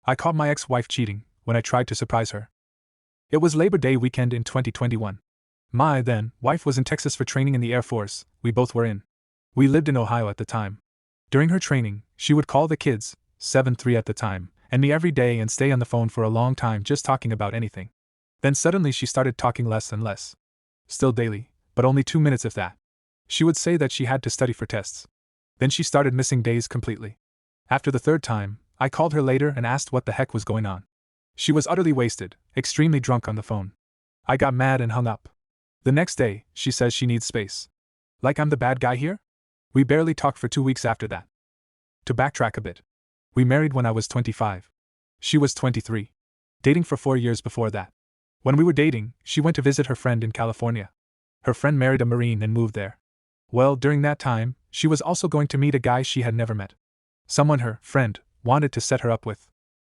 I caught my ex-wife cheating when I tried to surprise her. It was Labor Day weekend in 2021. My then wife was in Texas for training in the Air Force, we both were in. We lived in Ohio at the time. During her training, she would call the kids, 7-3 at the time, and me every day and stay on the phone for a long time just talking about anything. Then suddenly she started talking less and less. Still daily, but only 2 minutes if that. She would say that she had to study for tests. Then she started missing days completely. After the third time, I called her later and asked what the heck was going on. She was utterly wasted, extremely drunk on the phone. I got mad and hung up. The next day, she says she needs space. Like I'm the bad guy here? We barely talked for 2 weeks after that. To backtrack a bit. We married when I was 25. She was 23. Dating for 4 years before that. When we were dating, she went to visit her friend in California. Her friend married a Marine and moved there. Well, during that time, she was also going to meet a guy she had never met. Someone her friend wanted to set her up with.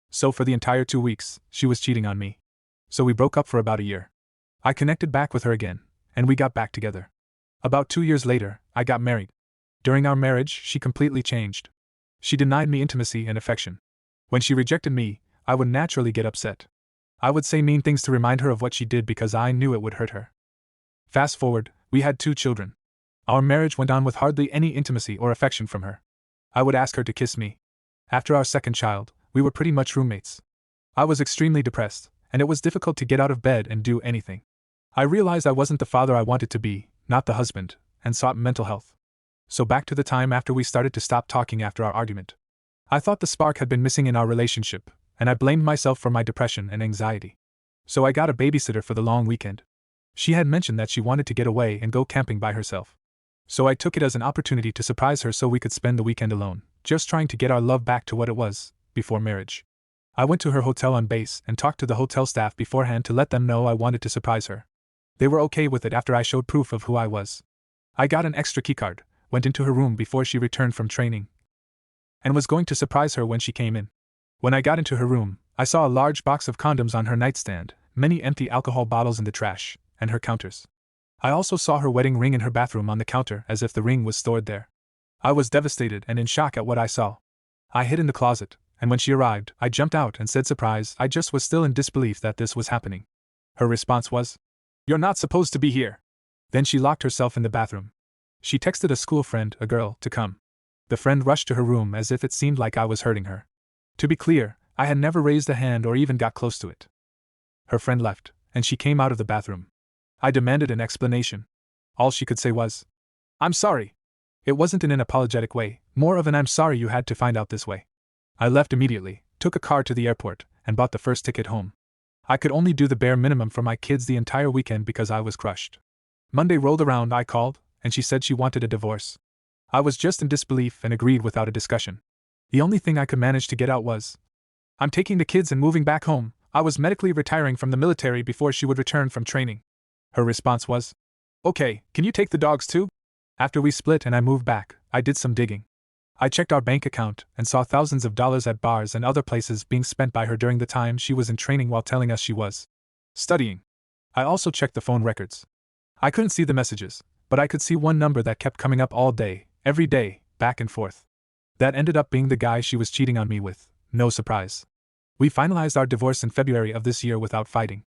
So for the entire 2 weeks, she was cheating on me. So we broke up for about a year. I connected back with her again, and we got back together. About 2 years later, I got married. During our marriage, she completely changed. She denied me intimacy and affection. When she rejected me, I would naturally get upset. I would say mean things to remind her of what she did because I knew it would hurt her. Fast forward, we had 2 children. Our marriage went on with hardly any intimacy or affection from her. I would ask her to kiss me. After our second child, we were pretty much roommates. I was extremely depressed, and it was difficult to get out of bed and do anything. I realized I wasn't the father I wanted to be, not the husband, and sought mental health. So back to the time after we started to stop talking after our argument. I thought the spark had been missing in our relationship, and I blamed myself for my depression and anxiety. So I got a babysitter for the long weekend. She had mentioned that she wanted to get away and go camping by herself. So I took it as an opportunity to surprise her so we could spend the weekend alone, just trying to get our love back to what it was before marriage. I went to her hotel on base and talked to the hotel staff beforehand to let them know I wanted to surprise her. They were okay with it after I showed proof of who I was. I got an extra keycard, went into her room before she returned from training, and was going to surprise her when she came in. When I got into her room, I saw a large box of condoms on her nightstand, many empty alcohol bottles in the trash, and her counters. I also saw her wedding ring in her bathroom on the counter as if the ring was stored there. I was devastated and in shock at what I saw. I hid in the closet, and when she arrived, I jumped out and said surprise. I just was still in disbelief that this was happening. Her response was, "You're not supposed to be here." Then she locked herself in the bathroom. She texted a school friend, a girl, to come. The friend rushed to her room as if it seemed like I was hurting her. To be clear, I had never raised a hand or even got close to it. Her friend left, and she came out of the bathroom. I demanded an explanation. All she could say was, "I'm sorry." It wasn't in an apologetic way, more of an "I'm sorry you had to find out this way." I left immediately, took a car to the airport, and bought the first ticket home. I could only do the bare minimum for my kids the entire weekend because I was crushed. Monday rolled around, I called, and she said she wanted a divorce. I was just in disbelief and agreed without a discussion. The only thing I could manage to get out was, "I'm taking the kids and moving back home. I was medically retiring from the military before she would return from training." Her response was, "Okay, can you take the dogs too?" After we split and I moved back, I did some digging. I checked our bank account and saw thousands of dollars at bars and other places being spent by her during the time she was in training while telling us she was studying. I also checked the phone records. I couldn't see the messages, but I could see one number that kept coming up all day, every day, back and forth. That ended up being the guy she was cheating on me with, no surprise. We finalized our divorce in February of this year without fighting.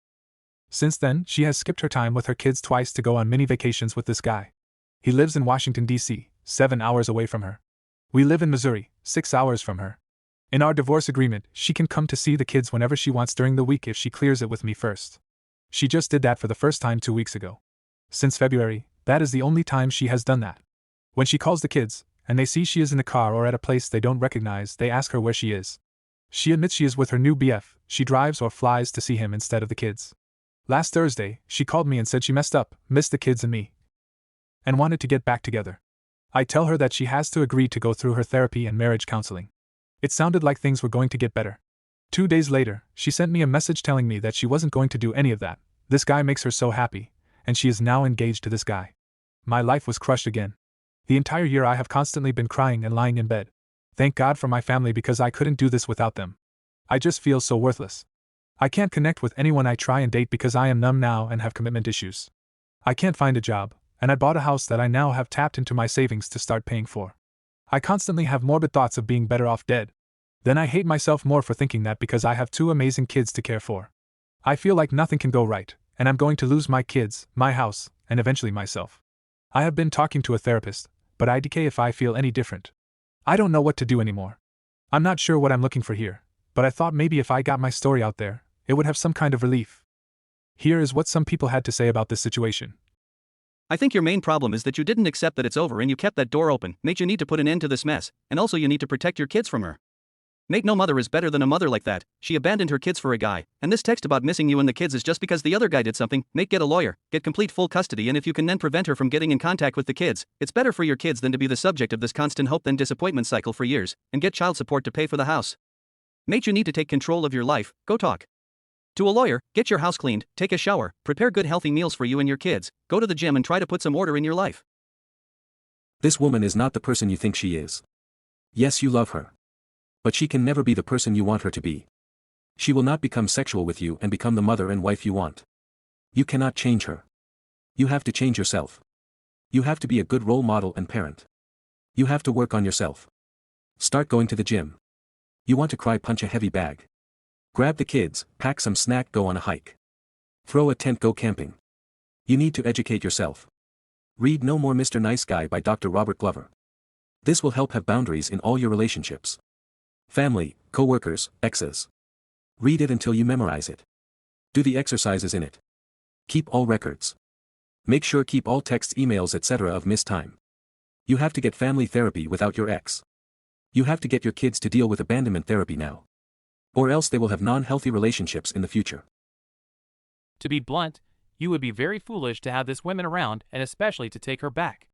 Since then, she has skipped her time with her kids twice to go on mini vacations with this guy. He lives in Washington, D.C., 7 hours away from her. We live in Missouri, 6 hours from her. In our divorce agreement, she can come to see the kids whenever she wants during the week if she clears it with me first. She just did that for the first time 2 weeks ago. Since February, that is the only time she has done that. When she calls the kids, and they see she is in the car or at a place they don't recognize, they ask her where she is. She admits she is with her new BF. She drives or flies to see him instead of the kids. Last Thursday, she called me and said she messed up, missed the kids and me, and wanted to get back together. I tell her that she has to agree to go through her therapy and marriage counseling. It sounded like things were going to get better. 2 days later, she sent me a message telling me that she wasn't going to do any of that. This guy makes her so happy, and she is now engaged to this guy. My life was crushed again. The entire year I have constantly been crying and lying in bed. Thank God for my family because I couldn't do this without them. I just feel so worthless. I can't connect with anyone I try and date because I am numb now and have commitment issues. I can't find a job, and I bought a house that I now have tapped into my savings to start paying for. I constantly have morbid thoughts of being better off dead. Then I hate myself more for thinking that because I have two amazing kids to care for. I feel like nothing can go right, and I'm going to lose my kids, my house, and eventually myself. I have been talking to a therapist, but I decay if I feel any different. I don't know what to do anymore. I'm not sure what I'm looking for here, but I thought maybe if I got my story out there, it would have some kind of relief. Here is what some people had to say about this situation. I think your main problem is that you didn't accept that it's over and you kept that door open. Mate, you need to put an end to this mess, and also you need to protect your kids from her. Mate, no mother is better than a mother like that. She abandoned her kids for a guy, and this text about missing you and the kids is just because the other guy did something. Mate, get a lawyer, get complete full custody, and if you can then prevent her from getting in contact with the kids, it's better for your kids than to be the subject of this constant hope then disappointment cycle for years, and get child support to pay for the house. Mate, you need to take control of your life. Go talk to a lawyer, get your house cleaned, take a shower, prepare good healthy meals for you and your kids, go to the gym and try to put some order in your life. This woman is not the person you think she is. Yes, you love her. But she can never be the person you want her to be. She will not become sexual with you and become the mother and wife you want. You cannot change her. You have to change yourself. You have to be a good role model and parent. You have to work on yourself. Start going to the gym. You want to cry, punch a heavy bag. Grab the kids, pack some snack, go on a hike. Throw a tent, go camping. You need to educate yourself. Read No More Mr. Nice Guy by Dr. Robert Glover. This will help have boundaries in all your relationships. Family, co-workers, exes. Read it until you memorize it. Do the exercises in it. Keep all records. Make sure keep all texts, emails, etc. of missed time. You have to get family therapy without your ex. You have to get your kids to deal with abandonment therapy now. Or else they will have non-healthy relationships in the future. To be blunt, you would be very foolish to have this woman around and especially to take her back.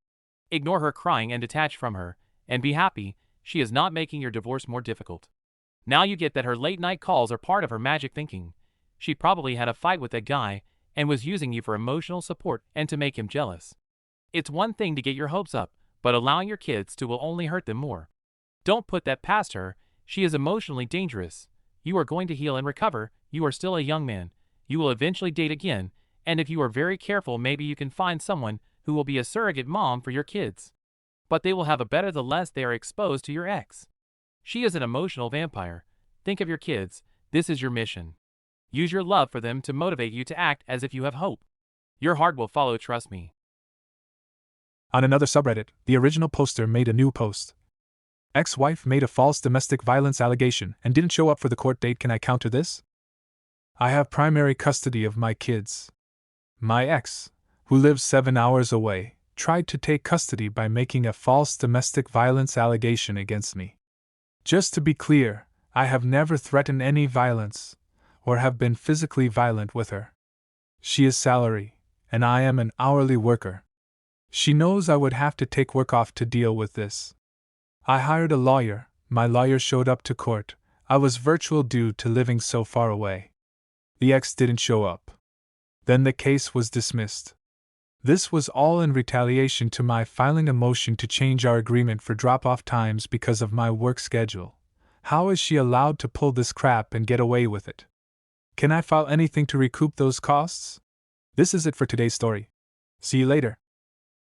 Ignore her crying and detach from her, and be happy. She is not making your divorce more difficult. Now you get that her late night calls are part of her magic thinking. She probably had a fight with that guy and was using you for emotional support and to make him jealous. It's one thing to get your hopes up, but allowing your kids to will only hurt them more. Don't put that past her. She is emotionally dangerous. You are going to heal and recover. You are still a young man. You will eventually date again, and if you are very careful, maybe you can find someone who will be a surrogate mom for your kids. But they will have a better the less they are exposed to your ex. She is an emotional vampire. Think of your kids. This is your mission. Use your love for them to motivate you to act as if you have hope. Your heart will follow, trust me. On another subreddit, the original poster made a new post. Ex-wife made a false domestic violence allegation and didn't show up for the court date. Can I counter this? I have primary custody of my kids. My ex, who lives 7 hours away, tried to take custody by making a false domestic violence allegation against me. Just to be clear, I have never threatened any violence, or have been physically violent with her. She is salary, and I am an hourly worker. She knows I would have to take work off to deal with this. I hired a lawyer, my lawyer showed up to court, I was virtual due to living so far away. The ex didn't show up. Then the case was dismissed. This was all in retaliation to my filing a motion to change our agreement for drop-off times because of my work schedule. How is she allowed to pull this crap and get away with it? Can I file anything to recoup those costs? This is it for today's story. See you later.